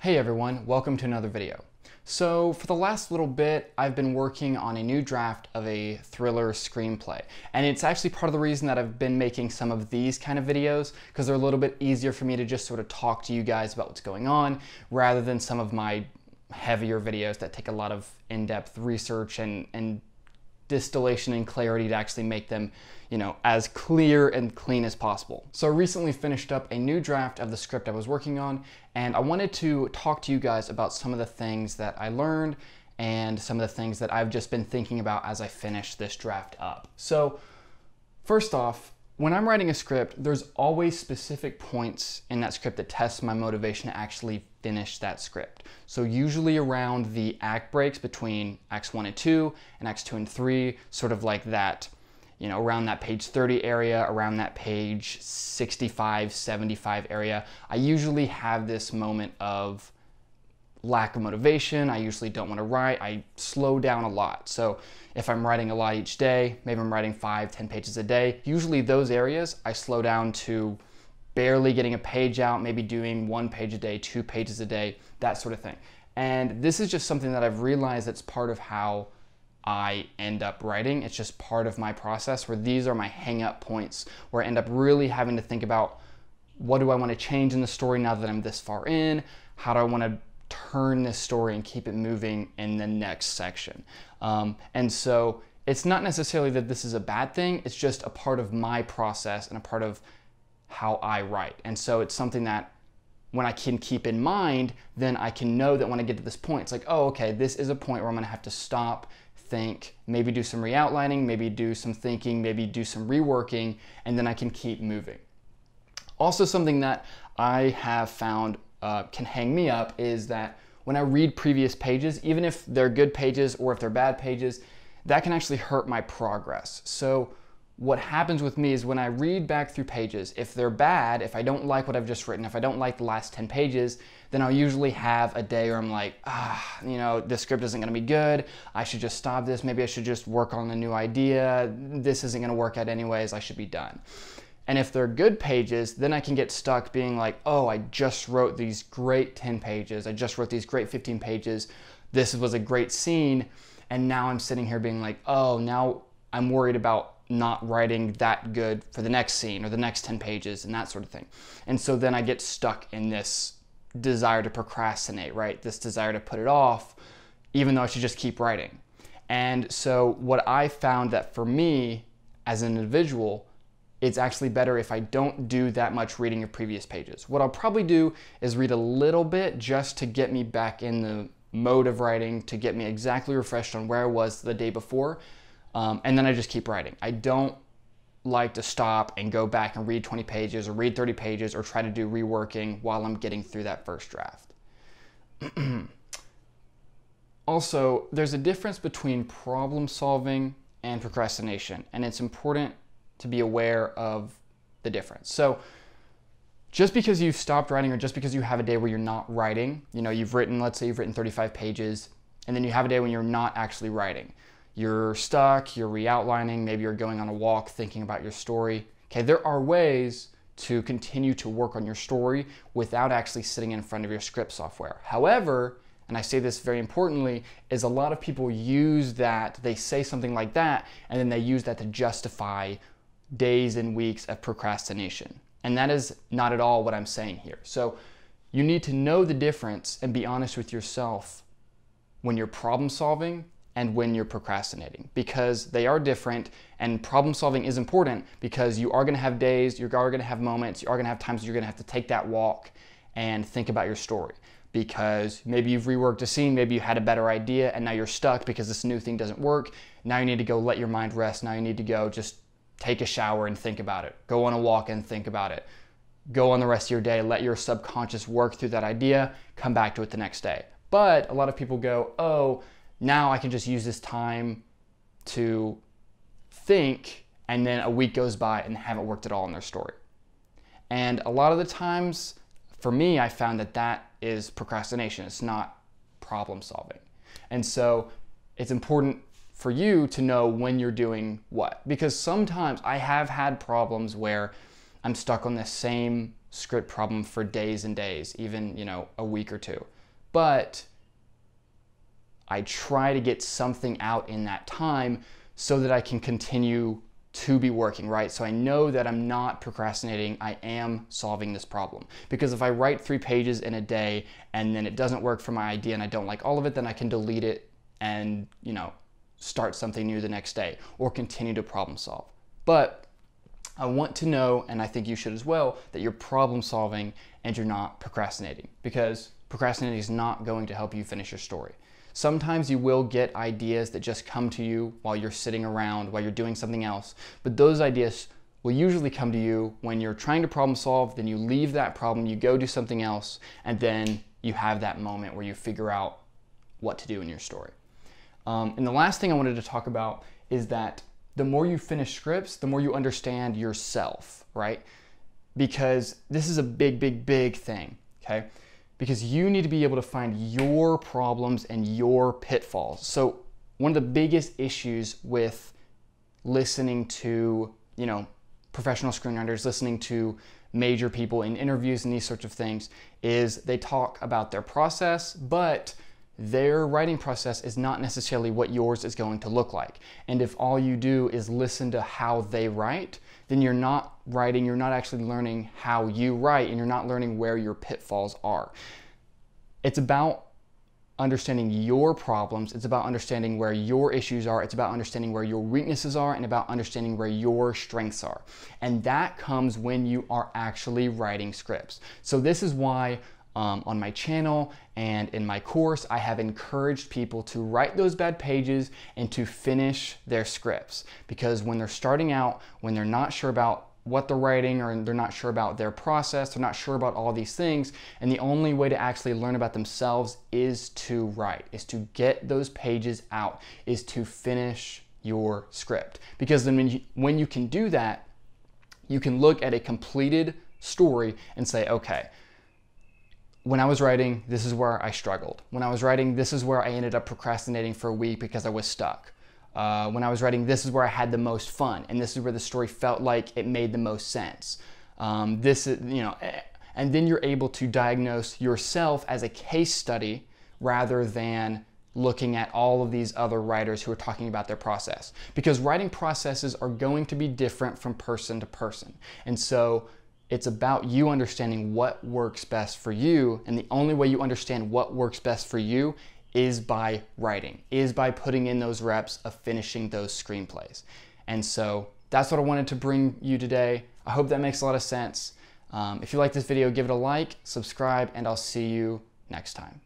Hey everyone, welcome to another video. So for the last little bit, I've been working on a new draft of a thriller screenplay. And it's actually part of the reason that I've been making some of these kind of videos, because they're a little bit easier for me to just sort of talk to you guys about what's going on, rather than some of my heavier videos that take a lot of in-depth research and distillation and clarity to actually make them, as clear and clean as possible. So I recently finished up a new draft of the script I was working on, and I wanted to talk to you guys about some of the things that I learned and some of the things that I've just been thinking about as I finish this draft up. So first off, when I'm writing a script, there's always specific points in that script that test my motivation to actually finish that script. So usually around the act breaks between acts 1 and 2 and acts 2 and 3, sort of like that, around that page 30 area, around that page 65, 75 area, I usually have this moment of lack of motivation. I usually don't want to write. I slow down a lot. So if I'm writing a lot each day, maybe I'm writing 5-10 pages a day, usually those areas I slow down to barely getting a page out, maybe doing 1 page a day, 2 pages a day, that sort of thing. And this is just something that I've realized that's part of how I end up writing. It's just part of my process where these are my hang up points where I end up really having to think about, what do I want to change in the story now that I'm this far in? How do I want to turn this story and keep it moving in the next section? And so it's not necessarily that this is a bad thing, it's just a part of my process and a part of how I write. And so it's something that when I can keep in mind, then I can know that when I get to this point, it's like, oh, okay, this is a point where I'm gonna have to stop, think, maybe do some re-outlining, maybe do some thinking, maybe do some reworking, and then I can keep moving. Also, something that I have found can hang me up is that when I read previous pages, even if they're good pages or if they're bad pages, that can actually hurt my progress. So what happens with me is when I read back through pages, if they're bad, if I don't like what I've just written, if I don't like the last 10 pages, then I'll usually have a day where I'm like, this script isn't gonna be good. I should just stop this. Maybe I should just work on a new idea. This isn't gonna work out anyways. I should be done. And if they're good pages, then I can get stuck being like, oh, I just wrote these great 10 pages. I just wrote these great 15 pages. This was a great scene. And now I'm sitting here being like, oh, now I'm worried about not writing that good for the next scene or the next 10 pages and that sort of thing. And so then I get stuck in this desire to procrastinate, right? This desire to put it off, even though I should just keep writing. And so what I found that for me as an individual, it's actually better if I don't do that much reading of previous pages. What I'll probably do is read a little bit just to get me back in the mode of writing, to get me exactly refreshed on where I was the day before, and then I just keep writing. I don't like to stop and go back and read 20 pages or read 30 pages or try to do reworking while I'm getting through that first draft. Also, there's a difference between problem solving and procrastination, and it's important to be aware of the difference. So just because you've stopped writing or just because you have a day where you're not writing, let's say you've written 35 pages, and then you have a day when you're not actually writing. You're stuck, you're re-outlining, maybe you're going on a walk thinking about your story. Okay, there are ways to continue to work on your story without actually sitting in front of your script software. However, and I say this very importantly, is a lot of people use that, they say something like that, and then they use that to justify days and weeks of procrastination. And that is not at all what I'm saying here. So you need to know the difference and be honest with yourself when you're problem solving and when you're procrastinating, because they are different. And problem solving is important because you are gonna have days, you are gonna have moments, you are gonna have times you're gonna have to take that walk and think about your story, because maybe you've reworked a scene, maybe you had a better idea and now you're stuck because this new thing doesn't work. Now you need to go let your mind rest. Now you need to go just take a shower and think about it. Go on a walk and think about it. Go on the rest of your day, let your subconscious work through that idea, come back to it the next day. But a lot of people go, oh, now I can just use this time to think, and then a week goes by and haven't worked at all in their story. And a lot of the times, for me, I found that that is procrastination. It's not problem solving. And so it's important for you to know when you're doing what. Because sometimes I have had problems where I'm stuck on the same script problem for days and days, even, a week or two. But I try to get something out in that time so that I can continue to be working, right? So I know that I'm not procrastinating, I am solving this problem. Because if I write 3 pages in a day and then it doesn't work for my idea and I don't like all of it, then I can delete it and, start something new the next day or continue to problem solve. But I want to know, and I think you should as well, that you're problem solving and you're not procrastinating, because procrastinating is not going to help you finish your story. Sometimes you will get ideas that just come to you while you're sitting around, while you're doing something else, but those ideas will usually come to you when you're trying to problem solve, then you leave that problem, you go do something else, and then you have that moment where you figure out what to do in your story. And the last thing I wanted to talk about is that the more you finish scripts, the more you understand yourself, right? Because this is a big, big, big thing, okay? Because you need to be able to find your problems and your pitfalls. So one of the biggest issues with listening to, professional screenwriters, listening to major people in interviews and these sorts of things, is they talk about their process, but their writing process is not necessarily what yours is going to look like. And if all you do is listen to how they write, then you're not writing, you're not actually learning how you write, and you're not learning where your pitfalls are. It's about understanding your problems, it's about understanding where your issues are, it's about understanding where your weaknesses are, and about understanding where your strengths are. And that comes when you are actually writing scripts. So this is why on my channel and in my course, I have encouraged people to write those bad pages and to finish their scripts. Because when they're starting out, when they're not sure about what they're writing, or they're not sure about their process, they're not sure about all these things, and the only way to actually learn about themselves is to write, is to get those pages out, is to finish your script. Because then when you can do that, you can look at a completed story and say, okay, when I was writing, this is where I struggled. When I was writing, this is where I ended up procrastinating for a week because I was stuck. When I was writing, this is where I had the most fun, and this is where the story felt like it made the most sense. This is, and then you're able to diagnose yourself as a case study rather than looking at all of these other writers who are talking about their process. Because writing processes are going to be different from person to person. And so it's about you understanding what works best for you, and the only way you understand what works best for you is by writing, is by putting in those reps of finishing those screenplays. And so that's what I wanted to bring you today. I hope that makes a lot of sense. If you like this video, give it a like, subscribe, and I'll see you next time.